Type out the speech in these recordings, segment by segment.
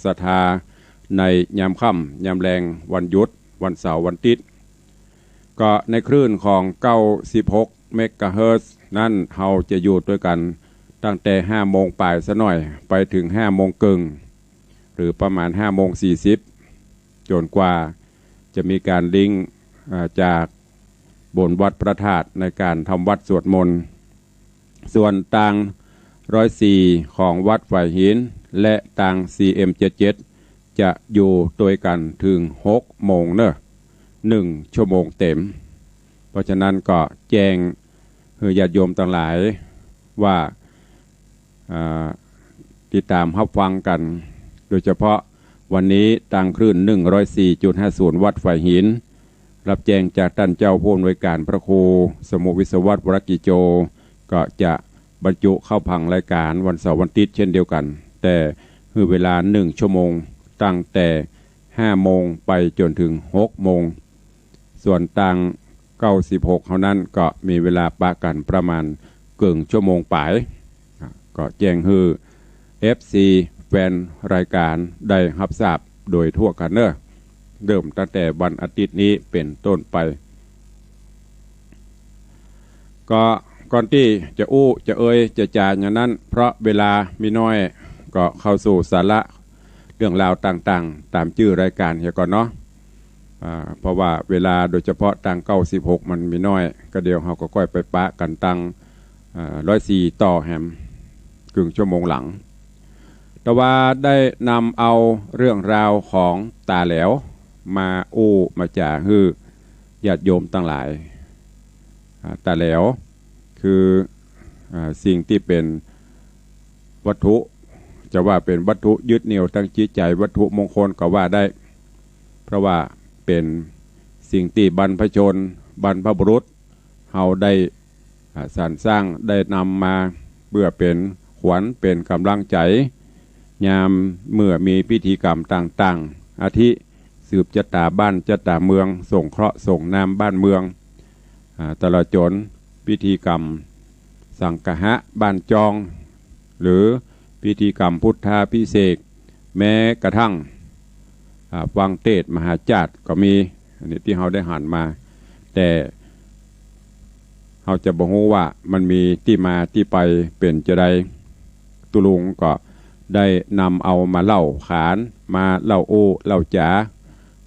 ศรัทธาในยามค่ำยามแรงวันหยุดวันเสาร์วันอาทิตย์ก็ในคลื่นของ96เมกะเฮิรตซ์นั่นเราจะอยู่ด้วยกันตั้งแต่5โมงปลายซะหน่อยไปถึง5โมงครึ่งหรือประมาณ5โมง40จนกว่าจะมีการลิงก์จากบนวัดพระธาตุในการทำวัดสวดมนต์ส่วนต่าง104ของวัดฝ่ายหินและต่าง CM77 จะอยู่ด้วยกันถึง6โมงเนอะ1ชั่วโมงเต็มเพราะฉะนั้นก็แจ้งญาติโยมต่างหลายว่าติดตามรับฟังกันโดยเฉพาะวันนี้ต่างคลื่น 104.50 วัดฝ่ายหินรับแจ้งจากท่านเจ้าผู้อำนวยการพระครูสมุวิศวัตรวรกิโจก็จะบรรจุเข้าพังรายการวันเสาร์วันอาทิตย์เช่นเดียวกันแต่คือเวลา1ชั่วโมงตั้งแต่5โมงไปจนถึง6โมงส่วนต่าง96เท่านั้นก็มีเวลาปะกันประมาณเกื่งชั่วโมงปลายก็แจ้งคือ FC แฟนรายการได้รับทราบโดยทั่วกันเนอะเริ่มตั้งแต่วันอาทิตย์นี้เป็นต้นไปก็ก่อนที่จะจะจะจาอย่างนั้นเพราะเวลามีน้อยก็เข้าสู่สาระเรื่องราวต่างๆตามชื่อรายการเฮียก่อนเนาะเพราะว่าเวลาโดยเฉพาะตัง96มันมีน้อยก็เดี๋ยวเราก็ค่อยไปปะกันตัง104ต่อแฮมครึ่งชั่วโมงหลังแต่ว่าได้นำเอาเรื่องราวของตาแหลวมามาจากคือญาติโยมทั้งหลายตาแหลวคือสิ่งที่เป็นวัตถุจะว่าเป็นวัตถุยึดเหนี่ยวทั้งจิตใจวัตถุมงคลก็ว่าได้เพราะว่าเป็นสิ่งที่บรรพชนบรรพบุรุษเฮาได้สรรสร้างได้นำมาเพื่อเป็นขวัญเป็นกำลังใจยามเมื่อมีพิธีกรรมต่างๆอาทิสืบชะตาบ้านชะตาเมืองส่งเคราะห์ส่งนามบ้านเมืองตลอดจนพิธีกรรมสังฆะบ้านจองหรือพิธีกรรมพุทธาภิเษกแม้กระทั่งฟังเทศมหาจารย์ก็มีอันนี้ที่เราได้หันมาแต่เราจะบอกว่ามันมีที่มาที่ไปเป็นจะได้ตุลุงก็ได้นำเอามาเล่าขานมาเล่าเล่าจ๋า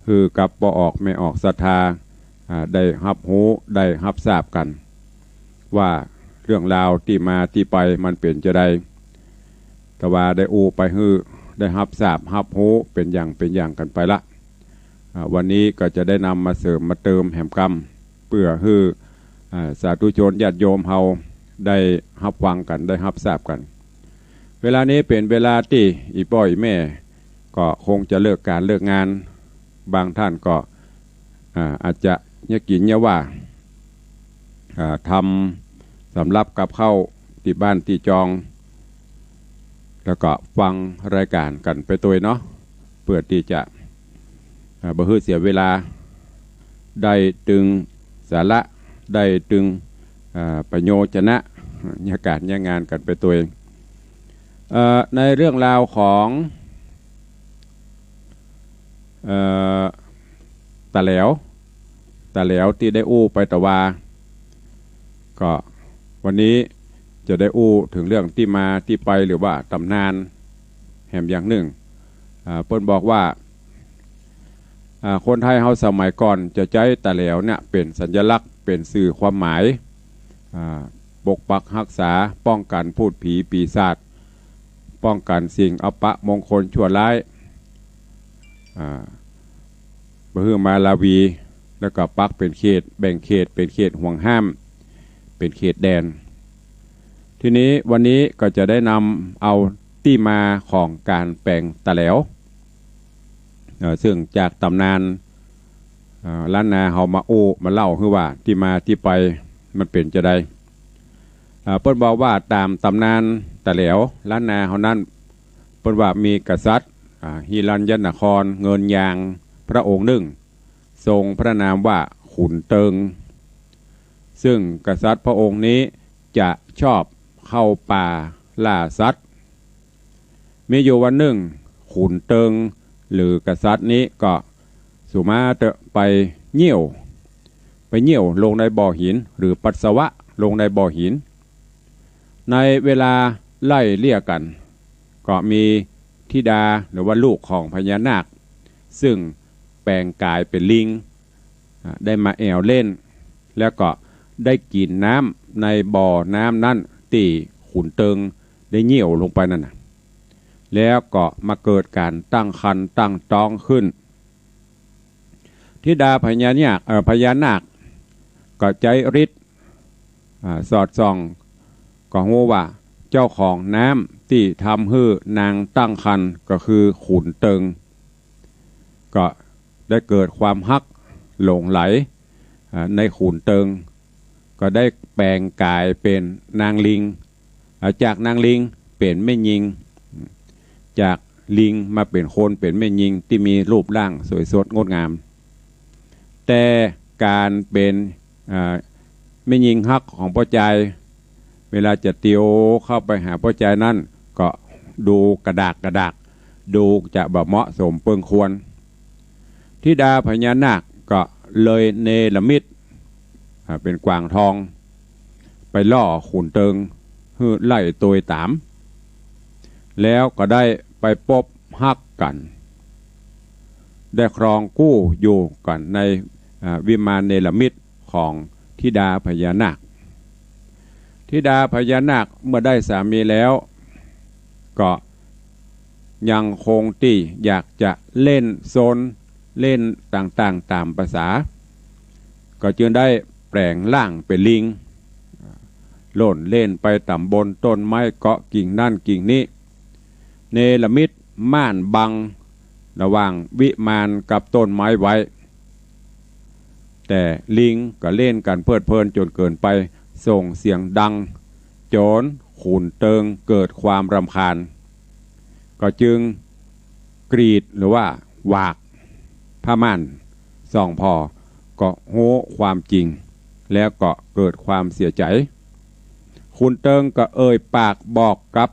คือกับบ่ออกไม่ออกศรัทธาได้รับรู้ได้รับทราบกันว่าเรื่องราวที่มาที่ไปมันเป็นจะได้แต่ว่าได้ไปคือได้รับทราบรับรู้เป็นอย่างกันไปละวันนี้ก็จะได้นำมาเสริมมาเติมแหมกรรมเพื่อคือสาธุชนญาติโยมเฮาได้รับฟังกันได้รับทราบกันเวลานี้เป็นเวลาที่อีป้อยแม่ก็คงจะเลิกการเลิกงานบางท่านก็อาจจะเนี่ยกินเนี่ยว่าทำสำรับกับเข้าที่บ้านที่จองแล้วก็ฟังรายการกันไปตัวเนาะเพื่อที่จะบ่ให้เสียเวลาได้ตึงสาระได้ตึงประโยชนะยาการงานกันไปตัวเองในเรื่องราวของตาแหลวที่ได้ไปตะวาก็วันนี้จะได้ถึงเรื่องที่มาที่ไปหรือว่าตำนานแห่งอย่างหนึ่งเพิ่นบอกว่าคนไทยเฮาสมัยก่อนจะใช้ตาแหลวเนี่ยเป็นสัญลักษณ์เป็นสื่อความหมายปกปักรักษาป้องกันพูดผีปีศาจป้องกันสิ่งอัปมงคลชั่วร้ายบ่ฮือมาลาวีแล้วก็ปักเป็นเขตแบ่งเขตเป็นเขตห่วงห้ามเป็นเขตแดนทีนี้วันนี้ก็จะได้นำเอาที่มาของการแปลงตะแหลวซึ่งจากตำนานล้านนาเฮามาเล่าคือว่าที่มาที่ไปมันเป็นจะได้เพิ่นบอกว่าตามตำนานตะแหลวล้านนาเฮานั้นเพิ่นว่ามีกษัตริย์ฮิรัญญนครเงินยางพระองค์หนึ่งทรงพระนามว่าขุนเติงซึ่งกษัตริย์พระองค์นี้จะชอบเข้าป่าล่าสัตว์มีอยู่วันหนึ่งข ขุนเติงหรือกษัตริย์นี้ก็สุมาเตะไปเหี่ยวลงในบ่อหินหรือปัสสาวะลงในบ่อหินในเวลาไล่เลี่ยกันก็มีธิดาหรือว่าลูกของพญานาคซึ่งแปลงกายเป็นลิงได้มาแอวเล่นแล้วก็ได้กินน้ำในบ่อน้ำนั้นตีขุนเติงได้เหี่ยวลงไปนั่นนะแล้วก็มาเกิดการตั้งครรภ์ตั้งท้องขึ้นธิดาพญานาคก็ใจฤทธิ์สอดส่องก็รู้ว่าเจ้าของน้ำที่ทำให้นางตั้งครรภ์ก็คือขุนเติงก็ได้เกิดความฮักหลงไหลในขุนเติงก็ได้แปลงกายเป็นนางลิงจากนางลิงเป็นแม่ยิงจากลิงมาเป็นคนเป็นแม่ยิงที่มีรูปร่างสวยสดงดงามแต่การเป็นแม่ยิงฮักของพ่อใจเวลาจะเตียวเข้าไปหาพ่อใจนั่นก็ดูกระดากดูจะแบบเหมาะสมเปิงควรธิดาพญานาคก็เลยเนรมิตเป็นกวางทองไปล่อขุนเติงฮือไล่ตัวตามแล้วก็ได้ไปพบฮักกันได้ครองกู้อยู่กันในวิมานเนรมิตของธิดาพญานาคธิดาพญานาคเมื่อได้สามีแล้วก็ยังคงที่อยากจะเล่นโซนเล่นต่างๆตามภาษาก็จึงได้แปลงร่างเป็นลิงโล่นเล่นไปต่ำบนต้นไม้เกาะกิ่งนั่นกิ่งนี้เนรมิตม่านบังระหว่างวิมานกับต้นไม้ไว้แต่ลิงก็เล่นกันเพลิดเพลินจนเกินไปส่งเสียงดังโจนขุนเติงเกิดความรำคาญก็จึงกรีดหรือว่าหวากผ้าม่านส่องพอก็โห่ความจริงแล้วก็เกิดความเสียใจขุนเติงก็เอ่ยปากบอกกับ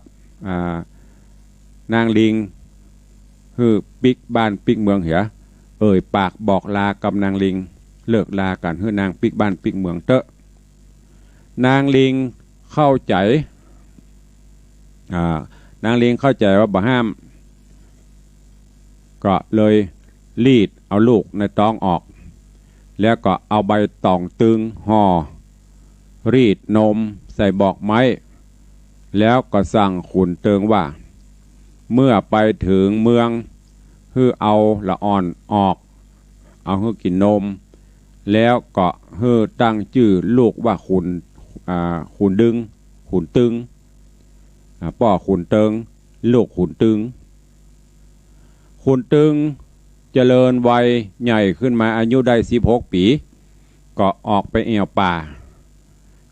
นางลิงคือปิกบ้านปิกเมืองเหียเอ่ยปากบอกลากับนางลิงเลิกลากันคือนางปิกบ้านปิกเมืองเตอะนางลิงเข้าใจนางลิงเข้าใจว่าบ่ห้ามก็เลยรีดเอาลูกในท้องออกแล้วก็เอาใบตองตึงห่อรีดนมใส่บอกไม้แล้วก็สั่งขุนเติงว่าเมื่อไปถึงเมืองฮือเอาละอ่อนออกเอาฮือกินนมแล้วก็ฮือตั้งชื่อลูกว่าขุนตึงป่อขุนเติงลูกขุนตึงเจริญวัยใหญ่ขึ้นมาอายุได้16 ปีก็ออกไปแอวป่า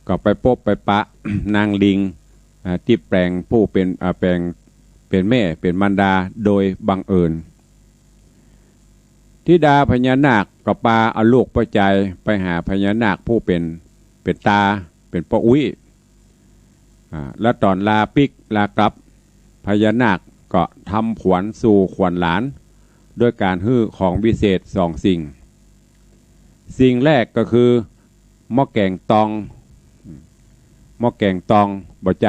ก็ไปพบไปปะ นางลิงที่แปลงผู้เป็นแม่เป็นมารดาโดยบังเอิญธิดาพญานาคก็ปาเอาลูกประใจไปหาพญานาคผู้เป็นตาเป็นป้าอุ้ยและตอนลาปิกลากลับพญานาคก็ทำขวัญสู่ขวัญหลานด้วยการฮื้อของวิเศษ2 สิ่งแรกก็คือหม้อแกงตองบ่ใจ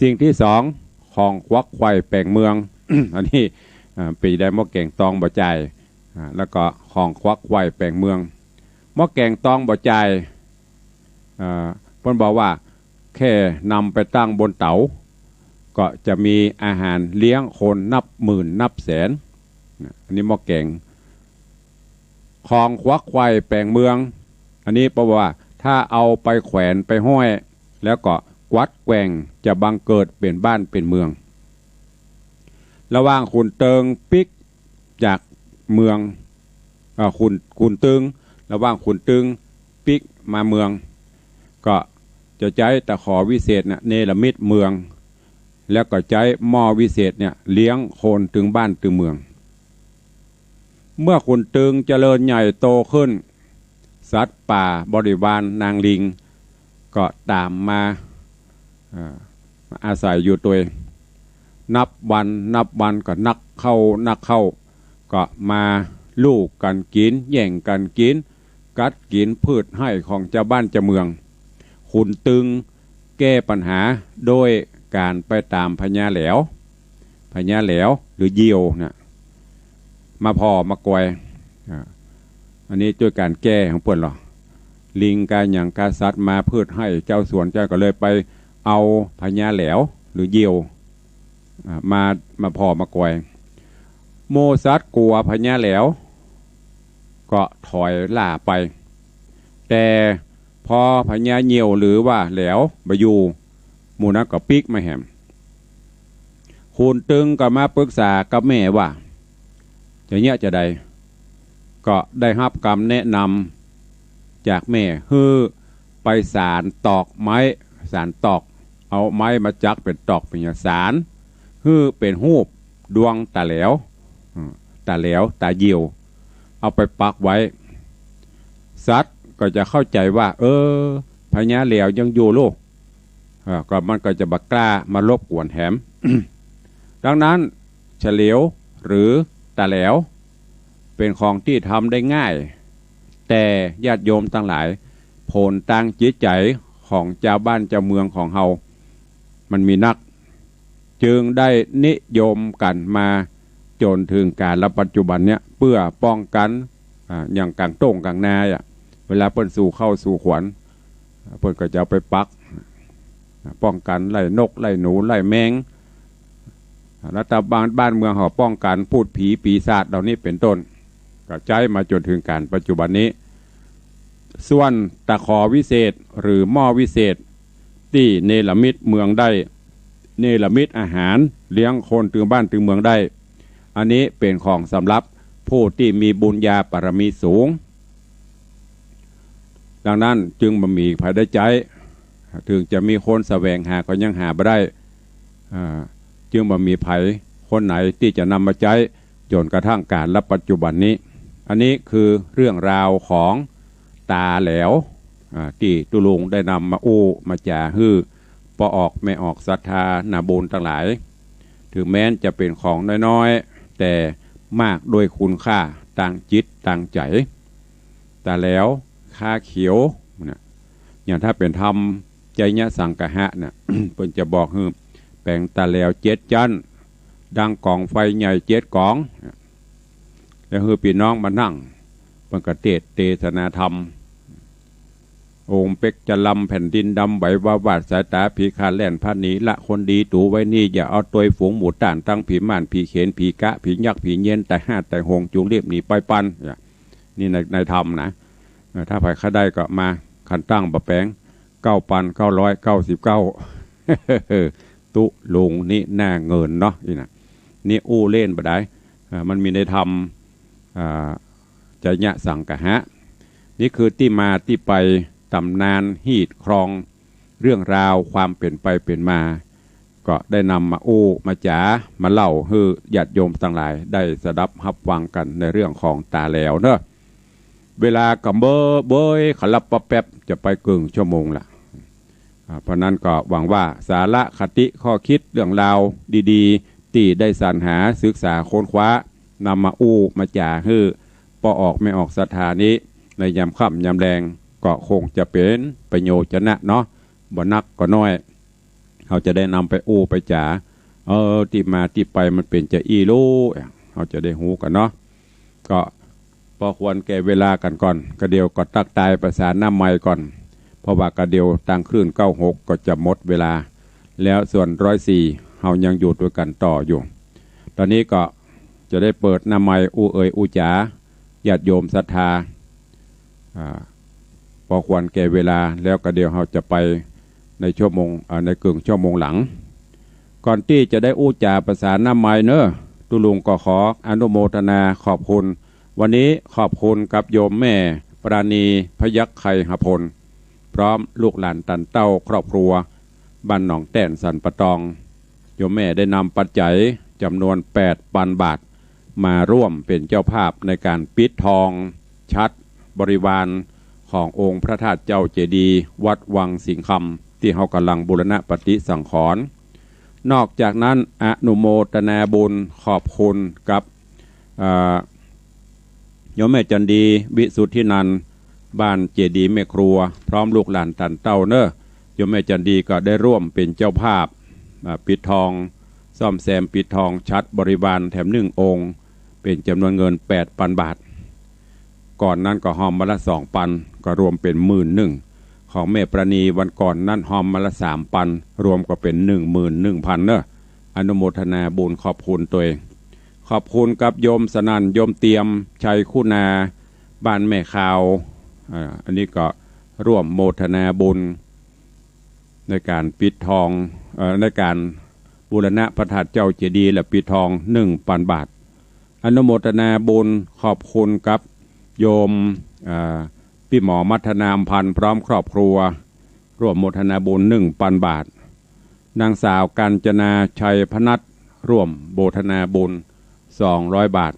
สิ่งที่2ของควักไข่แปลงเมือง อันนี้ปีได้หม้อแกงตองบ่ใจแล้วก็ของควักไข่แปลงเมืองหม้อแกงตองบ่ใจเพิ่นบอกว่าแค่นำไปตั้งบนเตาก็จะมีอาหารเลี้ยงคนนับหมื่นนับแสนอันนี้หม้อแกงของควักไข่แปลงเมืองอันนี้เพราะว่าถ้าเอาไปแขวนไปห้อยแล้วก็กวัดแกว่งจะบังเกิดเป็นบ้านเป็นเมืองระหว่างขุนเติงปิกจากเมืองขุนตึงระหว่างขุนตึงปิกมาเมืองก็จะใช้ตะขอวิเศษเนรมิตเมืองแล้วก็ใช้หม้อวิเศษเลี้ยงคนถึงบ้านถึงเมืองเมื่อขุนตึงเจริญใหญ่โตขึ้นสัตว์ป่าบริวารนางลิงก็ตามมาอาศัยอยู่ตัวเอง นับวันก็นักเข้าก็มาลูกกันกินแย่งกันกินกัดกินพืชให้ของเจ้าบ้านเจ้าเมืองขุนตึงแก้ปัญหาโดยการไปตามพญาแหลวหรือเยียวนะมาพอมากวยอันนี้ด้วยการแก้ของเปิ่นหรอลิงกาอย่างกาสัตว์มาพืชให้เจ้าสวนเจ้าก็เลยไปเอาพญาแหลวหรือเยียวมาพอมากวยโมซัดกลัวพญาแหลวก็ถอยล่าไปแต่พอพญาเหี่ยวหรือว่าแหลวบอยู่หมู่นักก็ปิกมาแหมคูณตึงก็มาปรึกษากับแม่ว่าจะเนี่ยจะใดก็ได้รับคำแนะนำจากแม่คือไปสารตอกไม้สารตอกเอาไม้มาจักเป็นตอกเป็นสารคือเป็นหูปดวงตาแหลวตาเหี่ยวเอาไปปักไว้สัตว์ก็จะเข้าใจว่าพญาแหลวยังอยู่ลูกก็มันก็จะบักกล้ามาลบกวนแถม ดังนั้นเฉลียวหรือตาแหลวเป็นของที่ทำได้ง่ายแต่ญาติโยมทั้งหลายโผลตั้งจิตใจของเจ้าบ้านเจ้าเมืองของเฮามันมีนักจึงได้นิยมกันมาจนถึงการละปัจจุบันเนี้ยเพื่อป้องกันอย่างกลางโต้งกลางนาเวลาเปิ้นสู่เข้าสู่ขวัญเปิ้นก็จะเอาไปปักป้องกันไล่นกไล่หนูไล่แมงรัฐบาลบ้านเมืองเขาป้องกันพูดผีปีศาจเหล่านี้เป็นต้นก็ใช้มาจนถึงการปัจจุบันนี้ส่วนตะขอวิเศษหรือหม้อวิเศษที่เนรมิตเมืองได้เนรมิตอาหารเลี้ยงคนถึงบ้านถึงเมืองได้อันนี้เป็นของสำหรับผู้ที่มีบุญญาบารมีสูงดังนั้นจึงบ่มีภัยได้ใจถึงจะมีคนแสวงหาก็ยังหาไม่ได้จึงบ่มีภัยคนไหนที่จะนำมาใช้จนกระทั่งการและปัจจุบันนี้อันนี้คือเรื่องราวของตาแหลวที่ตุลุงได้นำมาอู้มาจ่าฮื้อพอออกไม่ออกศรัทธานาบุญทั้งหลายถึงแม้นจะเป็นของน้อยๆแต่มากโดยคุณค่าต่างจิตต่างใจตาแหลวค่าเขียวนะอย่างถ้าเป็นธรรมใจเนี้ยสังกะหะเนี่ย เพิ่นจะบอกคือแปลงตาแหลว7 จันดังกองไฟใหญ่7 กองแล้วคือพี่น้องมานั่งปังกเทศเทศนาธรรมองค์เป็กจะลำแผ่นดินดำไหวว่าวาดสายตาผีคาแล่นพันนี้ละคนดีตูไว้นี่อย่าเอาตัวฝูงหมูต่านตั้งผีม่านผีเขนผีกะผียักษ์ผีเย็นแต่ห้าแต่หงจุงเรียบหนีไปปันนี่ในธรรมนะถ้าใครข้าได้ก็มาขันตั้งบะแปง9,999ตุลุงนี่หน้าเงินเนาะนี่อู้เล่นบ่ได้มันมีในธรรมจะยะสังกะหะนี่คือที่มาที่ไปตำนานฮีดครองเรื่องราวความเป็นไปเป็นมาก็ได้นำมาอู้มาจ๋ามาเล่าให้ญาติโยมทั้งหลายได้สดับรับฟังกันในเรื่องของตาแหลวเนอะเวลากับเบยขลับปะแป๊บจะไปกึ่งชั่วโมงละเพราะนั้นก็หวังว่าสาระคติข้อคิดเรื่องราวดีๆที่ได้สรรหาศึกษาค้นคว้านำมาอู้มาจ๋าให้พอออกไม่ออกสถานี้ในยามค่ำยามแรงก็คงจะเป็นประโยชน์นะเนาะบ่นักก็น้อยเขาจะได้นำไปอู้ไปจ๋าที่มาที่ไปมันเป็นจะอีรู้เขาจะได้หูกันเนาะก็พอควรแก่เวลากันก่อนกระเดียวก็ตักตายประสานน้ำไม้ก่อนเพราะว่ากระเดียวตั้งคลื่น96ก็จะหมดเวลาแล้วส่วน104เขายังอยู่ด้วยกันต่ออยู่ตอนนี้ก็จะได้เปิดน้ำไม้อู้อู้จ๋าญาติโยมศรัทธาพอควรแก่เวลาแล้วก็เดี๋ยวเราจะไปในชั่วโมงในกึ่งชั่วโมงหลังก่อนที่จะได้อู้จ่าประสานน้ำไม้เนอะตุลุงก็ขออนุโมทนาขอบคุณวันนี้ขอบคุณกับโยมแม่ปราณีพยัคฆ์ไข่หพลพร้อมลูกหลานตันเต้าครอบครัวบ้านหนองแต้นสันปะตองโยมแม่ได้นำปัจจัยจำนวน8,000 บาทมาร่วมเป็นเจ้าภาพในการปิดทองชัดบริวารขององค์พระธาตุเจ้าเจดีย์วัดวังสิงคำที่เขากำลังบูรณะปฏิสังขรณ์ นอกจากนั้นอนุโมทนาบุญขอบคุณกับโยมแม่จันดีวิสุทธินันท์บ้านเจดีย์แม่ครัวพร้อมลูกหลานตันเต้าเนอะโยมแม่จันดีก็ได้ร่วมเป็นเจ้าภาพปิดทองซ่อมแซมปิดทองชัดบริวารแถม1 องค์เป็นจำนวนเงิน 8,000 บาทก่อนนั้นก็หอมมาละ2,000ก็รวมเป็น11,000ของแม่ประณีวันก่อนนั้นหอมมาละ3,000รวมก็เป็น11,000เนอะอนุโมทนาบุญขอบคุณตัวเองขอบคุณกับโยมสนั่นโยมเตรียมชัยคุณาบ้านแม่ข่าวอันนี้ก็ร่วมโมทนาบุญในการปิดทองในการบูรณะพระธาตุเจ้าเจดีย์และปิดทอง 1,000 บาทอนุโมทนาบุญขอบคุณกับโยมพี่หมอมัทนามพันธ์พร้อมครอบครัวร่วมโมทนาบุญ 1,000 บาทนางสาวกาญจนาชัยพนัสร่วมโมทนาบุญ200 บาท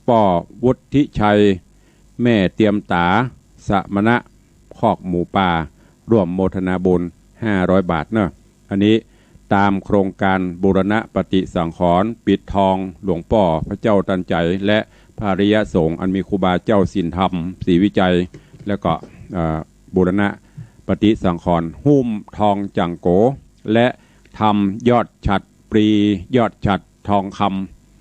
ป่อวุฒิชัยแม่เตรียมตาสมณะคอกหมูป่าร่วมโมทนาบุญ500 บาทเนอะอันนี้ตามโครงการบูรณะปฏิสังขรณ์ปิดทองหลวงป่อพระเจ้าตันใจและภาริยสงฆ์อันมีครูบาเจ้าสินธรรมศรีวิจัยแล้วก็บูรณะปฏิสังขรณ์หุ้มทองจังโกและทำยอดฉัตรปรียอดฉัตรทองค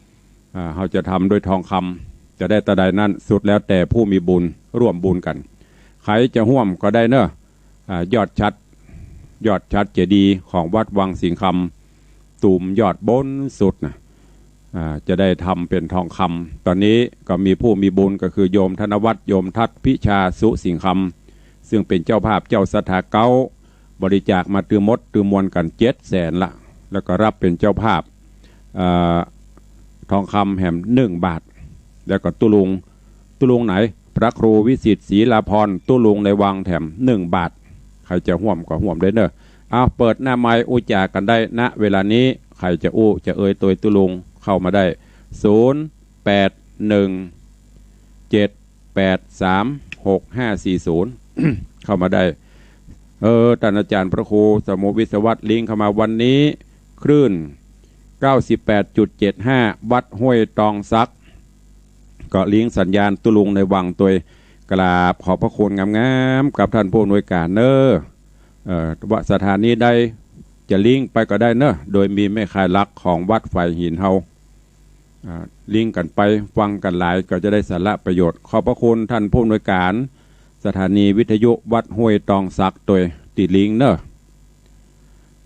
ำเขาจะทำด้วยทองคำจะได้ตะใดนั่นสุดแล้วแต่ผู้มีบุญร่วมบุญกันใครจะห่วมก็ได้เนอะยอดฉัตรเจดีย์ของวัดวังสิงคำตูมยอดบนสุดนะจะได้ทำเป็นทองคำตอนนี้ก็มีผู้มีบุญก็คือโยมธนวัฒน์โยมทัศพิชาสุสิงคำซึ่งเป็นเจ้าภาพเจ้าสถาเก้าบริจาคมาตือมดตือมวลกัน700,000ละแล้วก็รับเป็นเจ้าภาพทองคำแหม1 บาทแล้วก็ตุลุงไหนพระครูวิสิตศรีลาภรณ์ตุลุงในวังแถม1 บาทใครจะห่วมก็ห่วมได้เนอะเอาเปิดหน้าไม้อุจากันได้ณเวลานี้ใครจะจะตัวตุลุงเข้ามาได้0817836540 เข้ามาได้ท่านอาจารย์พระครูสมุวิศวัตลิงเข้ามาวันนี้คลื่น 98.75 วัดห้วยตองซักก็ลิงสัญญาณตุลุงในวังตัวกราบขอบพระคุณงามๆกับท่านผู้อำนวยการเนอะว่าสถานีใดจะลิงไปก็ได้เนอะโดยมีแม่คายลักของวัดไฟหินเฮาลิงกันไปฟังกันหลายก็จะได้สาระประโยชน์ขอบพระคุณท่านผู้อำนวยการสถานีวิทยุวัดห้วยตองซักตัวติดลิงเนอะ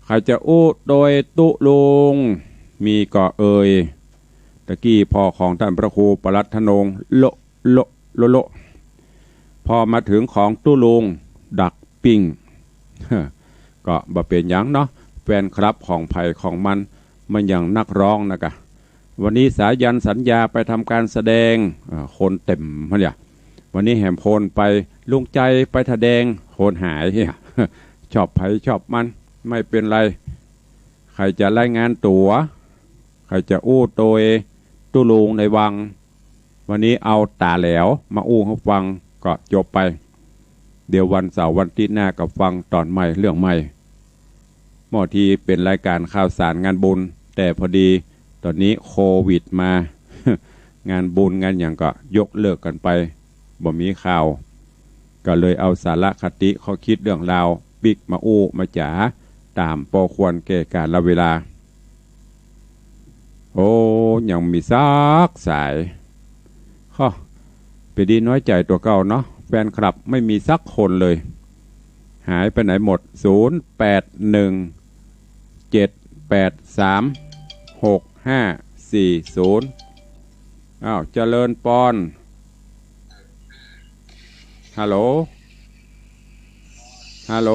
ใครจะโดยตุลุงมีก่อตะกี้พอของท่านพระครูปรัตถนงโลพอมาถึงของตุลุงดักปิ้งก็บ่เป็นอย่างเนาะแฟนคลับของไผ่ของมันอย่างนักร้องนะกะวันนี้สายันสัญญาไปทำการแสดงคนเต็มมันเนี่ยวันนี้แหมโพนไปลุงใจไปแสดงโพนหายเนี่ยชอบไผ่ชอบมันไม่เป็นไรใครจะรายงานตัวใครจะโดยตุลุงในวังวันนี้เอาตาแหลวมาให้ฟังก็จบไปเดี๋ยววันเสาร์วันที่หน้ากับฟังตอนใหม่เรื่องใหม่หม้อทีเป็นรายการข่าวสารงานบุญแต่พอดีตอนนี้โควิดมา งานบุญงานอย่างก็ยกเลิกกันไปบ่มีข่าวก็เลยเอาสาระคติเขาคิดเรื่องราวปิกมามาจ๋าตามพอควรแก่การละเวลายังมีซักสายไปดีน้อยใจตัวเก่าเนาะแฟนคลับไม่มีสักคนเลยหายไปไหนหมด0817836540เจริญปอนฮัลโหล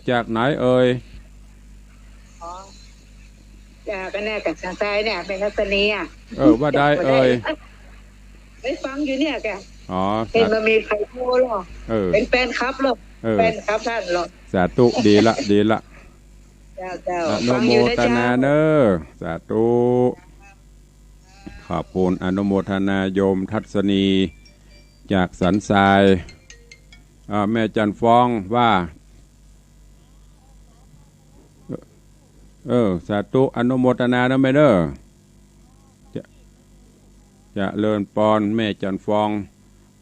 จากไหนจากกันแน่กับทางซ้ายเนี่ยเป็นทัศนีว่าได้ได้ฟังอยู่เนี่ยแกเห็นมันมีใครโทรหรอเป็นแฟนคลับหรอแฟนคลับท่านหรอสาธุดีละเจ้าอนุโมทนาเนอสาธุขอบคุณอนุโมทนาโยมทัศนีจากสันทรายแม่จันฟ้องว่า สาธุอนุโมทนานะแม่เด้อจะเลินปอนแม่จันฟอง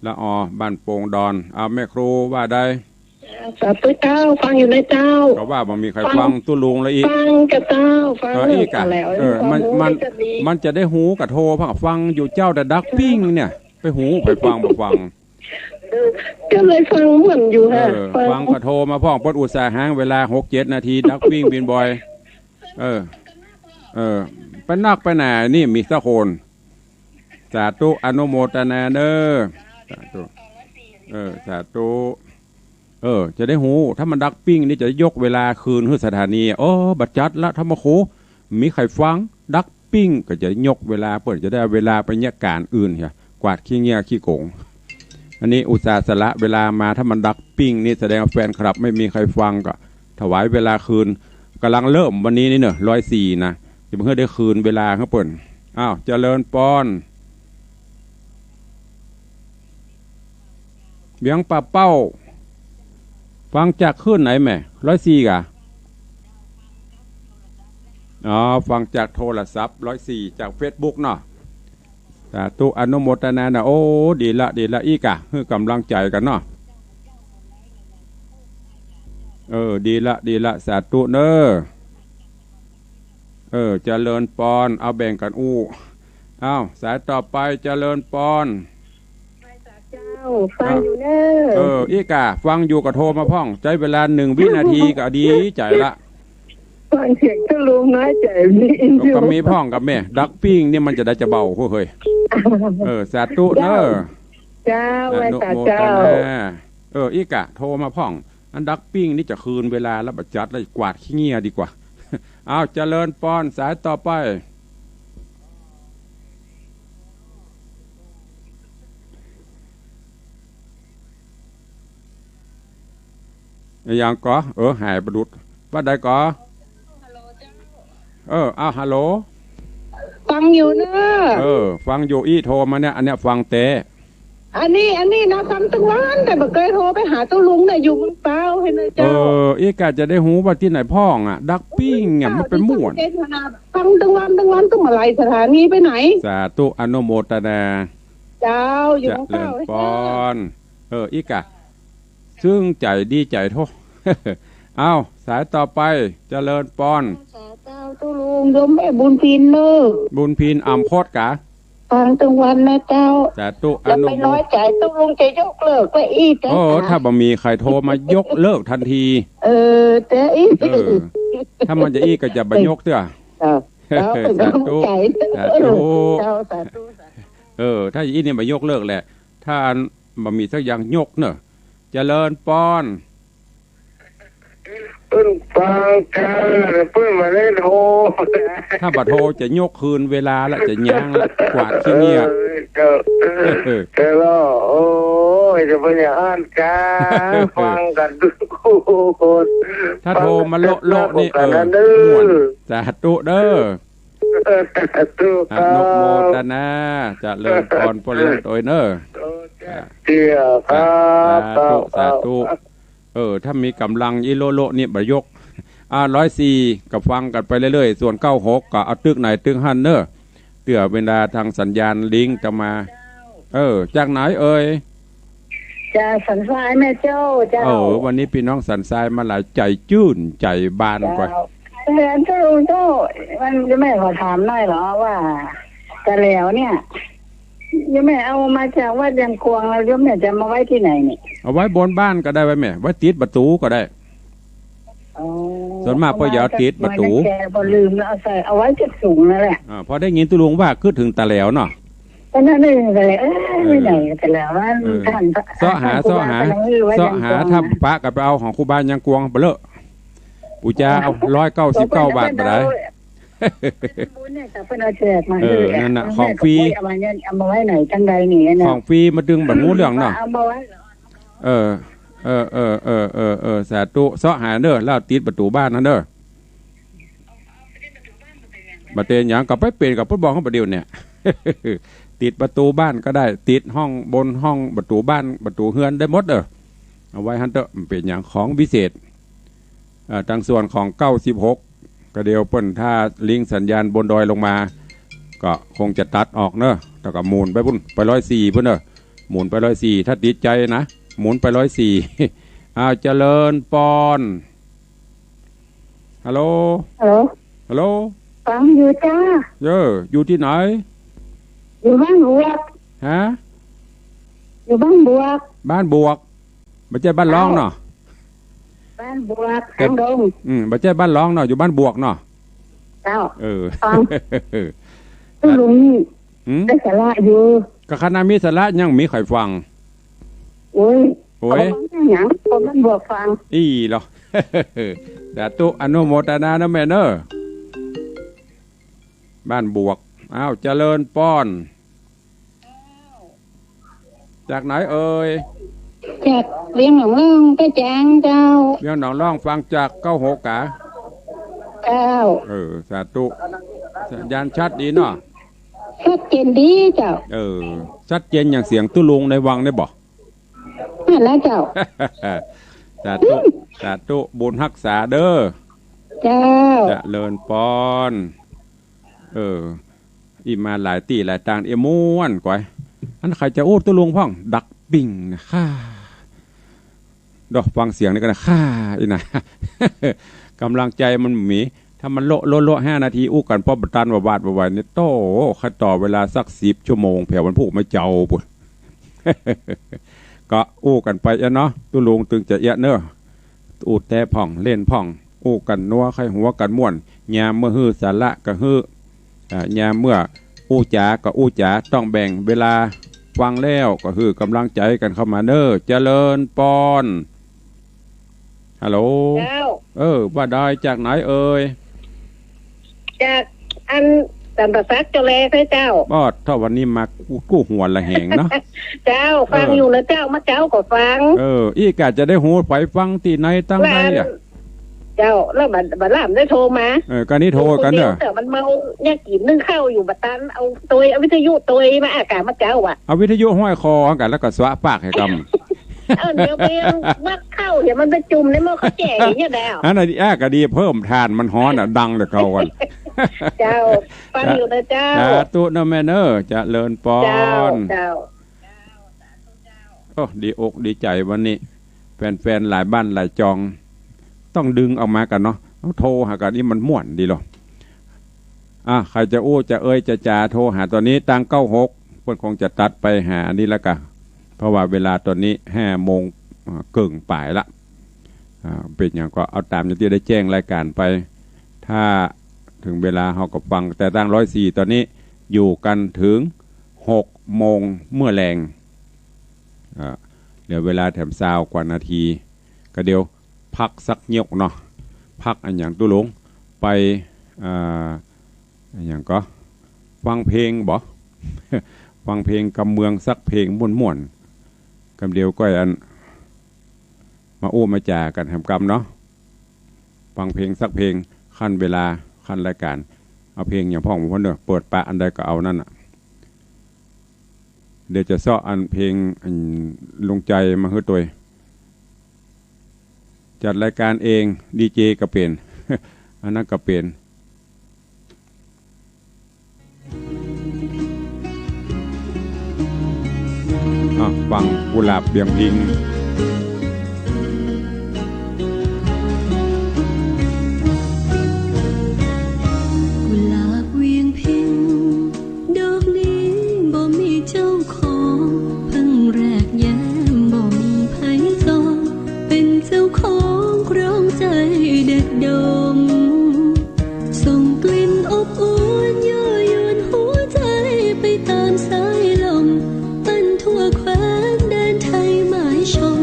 ละอบ้านโป่งดอนเอาแม่ครูว่าได้สาธุเจ้าฟังอยู่ในเจ้าก็ว่าบ่มีใครฟังตุ้ลุงเลยอีกฟังกับเจ้าฟังอีกอ่ะมันจะได้หูกับโทรพักฟังอยู่เจ้าแต่ดักปิ้งเนี่ยไปหูไปฟังบ่ฟังก็เลยฟังเหมือนอยู่ฮะฟังกับโทรมาพ่องปดอุตสาหะเวลา6-7 นาทีดักปิ้งบินบอยไปนักไปไหนนี่มีสักคนสาธุอนุโมทนาเด้อสาธุสาธุจะได้หูถ้ามันดักปิ้งนี่จะยกเวลาคืนให้สถานีบัดจัดละธรรมโคมีใครฟังดักปิ้งก็จะยกเวลาเปิดจะได้เวลาไปเนี่ยการอื่นเหี่ยกวาดขี้เงี้ยขี้โกงอันนี้อุตส่าห์สละเวลามาถ้ามันดักปิ้งนี่แสดงแฟนคลับไม่มีใครฟังก็ถวายเวลาคืนกำลังเริ่มวันนี้นี่เนอะ104นะจะเพื่อได้คืนเวลาเขาเปิดเจริญปอนเบียงป่าเป้าฟังจากขึ้นไหนแม่104กะฟังจากโทรศัพท์104จาก Facebook เนาะสาธุอนุโมทนานะดีละอีกะคือกำลังใจกันเนาะดีละสาธุเนอเจริญปอนเอาแบ่งกันสายต่อไปเจริญปอนเจ้าฟังอยู่เนอีกะฟังอยู่กับโทรมาพ่องใจเวลา1 วินาทีก็ดีใจละฟังเสียงก็รู้น้อยใจนี่ก็มีพ่องกับแม่ดักปิ้งนี่มันจะได้จะเบาเฮ้ยสาธุเนอเจ้าไว้สาเจ้าอีกะโทรมาพ่องอันดักปิ้งนี่จะคืนเวลาแล้วบัดจัดแล้วกวาดขี้เงี้ยดีกว่าเจริญปอนสายต่อไปอย่างก็หายประดุดว่าได้ก็ฮัลโหลฟังอยู่เนอะฟังอยู่โทรมาเนี่ยอันเนี้ยฟังเตอันนี้นะฟังตั้งวันแต่บ่เคยโทรไปหาตู้ลุงเนี่ยอยู่มึงเปล่าให้นะเจ้ากะจะได้หูว่าที่ไหนพ่องดักปิ้งเนี่ยมันเป็นม่วนฟังตั้งวันต้องมาไล่สถานีไปไหนสาธุอนุโมทนาเจ้าอยู่มึงเปล่าปอนกะซึ่งใจดีใจโทสายต่อไปเจริญปอนสาเจ้าตู้ลุงยมแม่บุญพินบุญพินอัมพดกะฟังตั้งวันนะเจ้าสาธุอนุโมทนาไม่น้อยใจตู้ลุงจะยกเลิกไปอีกถ้าบ่มีใครโทรมายกเลิกทันทีแต่ถ้ามันจะก็จะบรรยกเถอะสาธุถ้านี่มายกเลิกแหละถ้าบ่มีสักอย่างยกเนอะเจริญปอนฟังกันเพิ่งมาได้โทรถ้าบัดโทรจะยกคืนเวลาละจะย่างละกวาดขี้เงี้ยแต่ละจะเป็นอย่างนั้นกันฟังกันทุกคนถ้าโทรมาโลนี่ม่วนสาธุเด้ออนุโมทนาจะเลิศพรพลโดยเนอสาธุถ้ามีกำลังโลนี่บยก104กับฟังกันไปเรื่อยๆส่วน96ก็เอาตึกไหนตึกหันเนอเตือเวลาทางสัญญาณลิงก์จะมาจากไหนจากสันทรายแม่เจ้าวันนี้พี่น้องสันทรายมาหลายใจจื้นใจบานไปเรียนเจ้ามันจะแม่ขอถามหน่อยเหรอว่าจะแล้วเนี่ยยังไม่เอามาจากวัดยังกวงแล้วยังไม่จะมาไว้ที่ไหนนี่เอาไว้บนบ้านก็ได้ไว้แม่ไว้ติดประตูก็ได้ส่วนมากพออย่าติดประตูพอลืมแล้วเอาไว้จุดสูงนั่นแหละพอได้ยินตุลุงว่าขึ้นถึงตะแล้วเนาะก็นั่นเองเลยไม่ไหนแต่แล้วว่าท่านซ้อหาทำพระกับไปเอาของครูบายังกวงเบลอปูจาเอา199 บาทไปได้นั่นน่ะของฟรีเอามาไว้ไหนจังใดนี่นะของฟรีมาดึงบัดงูเรื่องเนาะสาธุซ้อหาเด้อแล้วติดประตูบ้านนั่นเด้อบัดเตนหยังกับไปเป็นกับพุทธบอกเขาประเดี๋ยวเนี่ยติดประตูบ้านก็ได้ติดห้องบนห้องประตูบ้านประตูเฮือนได้หมดเอาไว้ฮันเตอร์เป็นอย่างของพิเศษทางส่วนของ96 ก็เดียวเปิ้นถ้าลิงสัญญาณบนดอยลงมาก็คงจะตัดออกเนอะแต่ก็หมุนไปพุ่นไป104เพิ่นเนอะหมุนไป104ถ้าติดใจนะหมุนไป104อ้าวเจริญปอนฮัลโหลฮัลโหลฟังอยู่จ้าอยู่ที่ไหนอยู่บ้านบวกฮะอยู่บ้านบวกไม่ใช่บ้านร้องเนาะบ้านบวกทางดงไม่ใช่บ้านร้องเนาะอยู่บ้านบวกเนาะเจ้าฟังลุงได้สาระอยู่ก็คณะมีสาระยังมีใครฟังโอ้ยหยังคนบ้านบวกฟังอีหรอแต่ตุอนุโมทนานะแม่เนอบ้านบวกอ้าวเจริญป้อนจากไหนเอ่ยจากเรียงหนองล่องไปแจ้งเจ้าเรียงหนองล่องฟังจาก96กะเจ้าสาธุสัญญาณชัดดีเนาะชัดเจนดีเจ้าชัดเจนอย่างเสียงตุ้ลุงในวังได้บ่นั่นแล้วเจ้าสาธุบุญรักษาเด้อเจ้าจะเลินปอนอีมาหลายตีหลายต่างม้วนก่อยอันใครจะอู้ตุ้ลุงพ่องดักปิ่งนะค่ะดอกฟังเสียงนี่กันนะค่ะอีน่ะกำลังใจมันมีถ้ามันโละ5 นาทีอู้กันพ่อบัตันว่าบาดว่านี่โตขัดต่อเวลาสัก10 ชั่วโมงแผ่วมันพูกไม่เจ้าปุ่นก็อู้กันไปเนาะตุลุงตึงจะเอะเนอะอู้แต่พ่องเล่นพ่องอู้กันนัวไข่หัวกันม่วนยามเมื่อฮื้อสาระก็ฮื้อยามเมื่ออู้จ๋าก็อู้จ๋าต้องแบ่งเวลาฟังแล้วก็คือกำลังใจกันเข้ามาเนอะเจริญปอนฮัลโหลว่าได้จากไหนเอ่ยจากอันสัมปสักเจ้าแลใช่เจ้าถ้าวันนี้มากู้หัวละแหงเนาะเจ้าฟังอยู่นะเจ้ามาเจ้าก็ฟังอีกาจะได้หูไปฟังที่ไหนตั้งไหนอ่ะเจ้าแล้วบัดล่ามได้โทรมาการนี้โทรกันเนอะแต่มันเมาเนี่ยกินนึ่งข้าวอยู่บัดตันเอาตัววิทยุตัวมาอากาศมาเจ้าว่ะเอาวิทยุห้อยคอกันแล้วก็สวะปากให้กำเดี๋ยวไปวัดเข้าเดี๋ยวมันไปจุ่มในหม้อข้าวแกงอย่างเงี้ยแล้วอันนี้ก็ดีเพิ่มทานมันฮ้อนดังเลยเขากันเจ้าฟังอยู่นะเจ้าตุนแม่เนอจะเลินปอนเจ้าดีอกดีใจวันนี้แฟนๆหลายบ้านหลายจองต้องดึงออกมากันเนาะโทรหากันนี่มันม่วนดีหรอใครจะอู้จะจะจ่าโทรหาตอนนี้ตัง96เพิ่นคงจะตัดไปหาอันนี้แล้วกันเพราะว่าเวลาตอนนี้5 โมงเกิ่งป่ายละเป็นอย่างก็เอาตามอย่างที่ได้แจ้งรายการไปถ้าถึงเวลาเขาก็ฟังแต่ตั้ง104ตอนนี้อยู่กันถึง6 โมงเมื่อแรงเดี๋ยวเวลาแถมซาวกว่านาทีก็เดี๋ยวพักสักเงียบเนาะพักอันอย่างตุลงไปอันอย่างก็ฟังเพลงบ่ ฟังเพลงกำเมืองสักเพลงม่วนๆกำเดียวก็อันมาอู้มาจ่ากันทำกรรมเนาะฟังเพลงสักเพลงขั้นเวลาขั้นรายการเอาเพลงอย่างพ่องผมเนอะเปิดปะอันใดก็เอานั่นอ่ะเดี๋ยวจะซ้ออันเพลงลงใจมาให้ตัวจัดรายการเองดีเจก็เป็น อันนั้นก็เป็นฟังกุหลาบเบี่ยงพิงกุหลาบเวียงพิงดอกนี้บ่มีเจ้าของเพิ่งแรกแย้มบ่มีไผจองเป็นเจ้าของครองใจเด็ดดมส่งกลิ่นอบอุ่นยั่วยวนหัวใจไปตามสายลมปั่นทั่วแคว้นแดนไทยหมายชม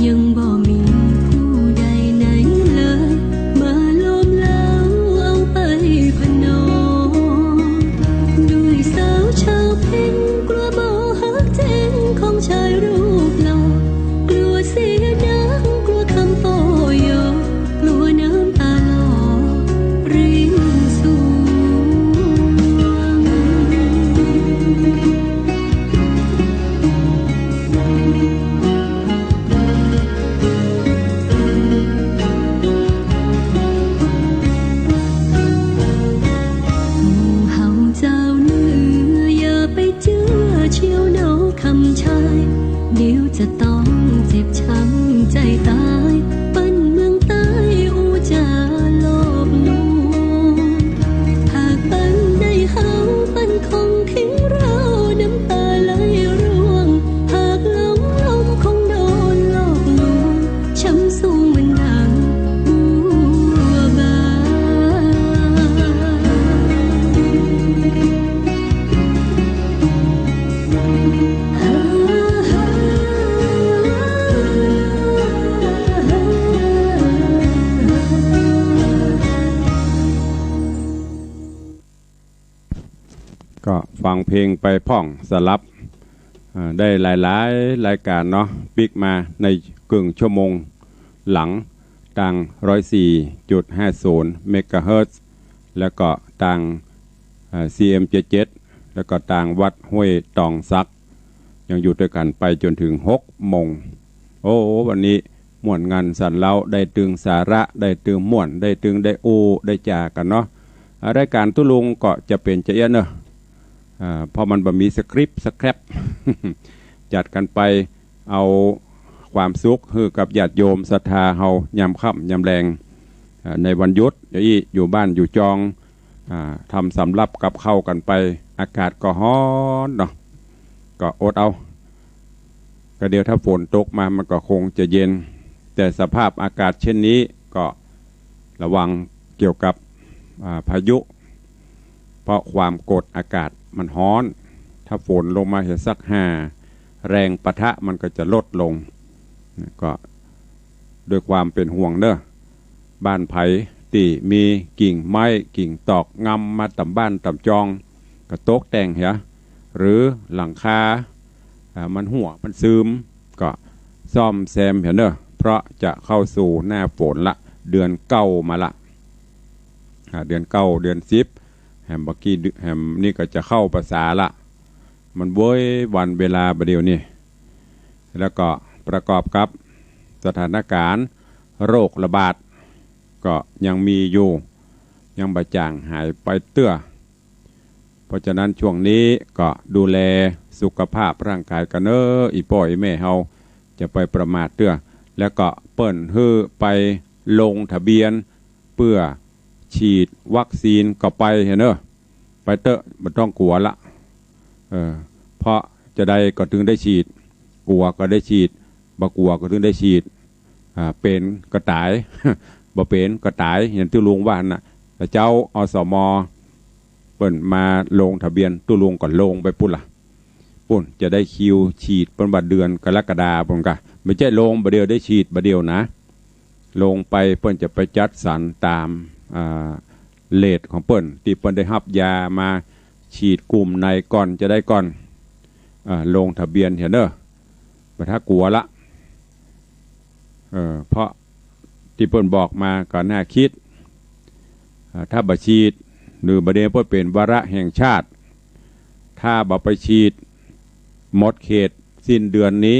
ยังบ่มีผู้ใดไหนเลยมาล้อมเล้าเอาไปพนอด้วยสาวชาวเพ็ญกลัวบ่ฮักจริงของชายรูปหล่อกลัวเสียน้ำกลัวคำโต้โยกลัวน้ำตาหล่อรินสวเดี๋ยวจะต้องเจ็บช้ำใจตายปั้นเมืองใต้อูจาโลกลวงหากปั้นได้เฮาปั้นคงทิ้งเราน้ำตาไหลร่วงหากหลงลมคงโดนหลอกลวงช้ำสูงมันดังบัวบานก็ฟังเพลงไปพ่องสลับได้หลายๆรายการเนาะปิกมาในกึ่งชั่วโมงหลังต่าง 104.50 เมกะเฮิรตซ์แล้วก็ต่าง CM77 แล้วก็ต่างวัดห้วยตองซักยังอยู่ด้วยกันไปจนถึง6 โมงโอ้วันนี้ม่วนงานสันเล่าได้ตึงสาระได้ตึงม่วนได้ตึงได้โอได้จากันเนาะรายการตุลุงก็จะเป็นจะเอี้ยนเนอะพอมันบ่มีสคริปต์สแครป จัดกันไปเอาความสุขคือกับญาติโยมศรัทธาเฮายามค่ำยามแรงในวันหยุดอยู่บ้านอยู่จองทำสำรับกับเข้ากันไปอากาศก็ร้อนเนาะก็อดเอาก็เดี๋ยวถ้าฝนตกมามันก็คงจะเย็นแต่สภาพอากาศเช่นนี้ก็ระวังเกี่ยวกับพายุเพราะความกดอากาศมันร้อนถ้าฝนลงมาเห็นสัก5แรงปะทะมันก็จะลดลงก็ด้วยความเป็นห่วงเนอะบ้านไผ่ตีมีกิ่งไม้กิ่งตอกงำมาต่ำบ้านต่ำจองก็ตกแต่งเหรอหรือหลังคามันหัวมันซึมก็ซ่อมแซมเหรอเนอะเพราะจะเข้าสู่หน้าฝนละเดือนเก้ามาละเดือนเก้าเดือน10แฮมบักกี้แฮมนี่ก็จะเข้าภาษาละมันโวยวันเวลาประเดี๋ยวนี้แล้วก็ประกอบกับสถานการณ์โรคระบาดก็ยังมีอยู่ยังบ่จางหายไปเตื้อเพราะฉะนั้นช่วงนี้ก็ดูแลสุขภาพร่างกายกันอีป่อยแม่เฮาจะไปประมาทเตื้อแล้วก็เปิ้นฮื้อไปลงทะเบียนเพื่อฉีดวัคซีนก็ไปเห็นเนอะไปเตอะไม่ต้องกลัวละเพราะจะได้ก็ถึงได้ฉีดกลัวก็ได้ฉีดบ่กลัวก็ถึงได้ฉีดเป็นก็ตาย บ่เป็นก็ตายอย่างที่ลุงว่าน่ะแต่เจ้าอสมเปิ้นมาลงทะเบียนตู้ลุงก่อนลงไปปุ่นล่ะปุ่นจะได้คิวฉีดเป็นบัดเดือนกรกฎาคมกะไม่ใช่ลงบัดเดียวได้ฉีดบัดเดียวนะลงไปเปิ้นจะไปจัดสรรตามเลทของเปิ้นที่เปิ้นได้รับยามาฉีดกลุ่มในก่อนจะได้ก่อนลงทะเบียนเห็นเด้อบ่ถ้ากลัวละเพราะที่เปิ้นบอกมาก็น่าคิดถ้าบ่ฉีดหรือบ่ได้เพิ่นเป็นวาระแห่งชาติถ้าบ่ไปฉีดหมดเขตสิ้นเดือนนี้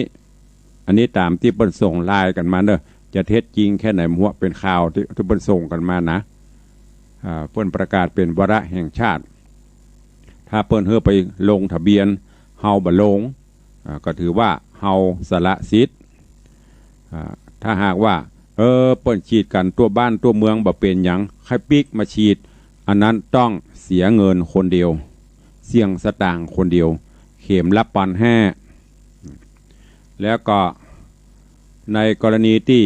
อันนี้ตามที่เปิ้นส่งไลน์กันมาเด้อจะเท็จจริงแค่ไหนหัวเป็นข่าวที่เปิ้นส่งกันมานะเปิ้นประกาศเป็นวาระแห่งชาติถ้าเปิ้นเฮอไปลงทะเบียนเฮาบ่ลงก็ถือว่าเฮาสละสิทธิ์ถ้าหากว่าเปิ้นฉีดกันตัวบ้านตัวเมืองบ่เป็นหยังใครปิกมาฉีดอันนั้นต้องเสียเงินคนเดียวเสี่ยงสตางค์คนเดียวเข็มละ1,500แล้วก็ในกรณีที่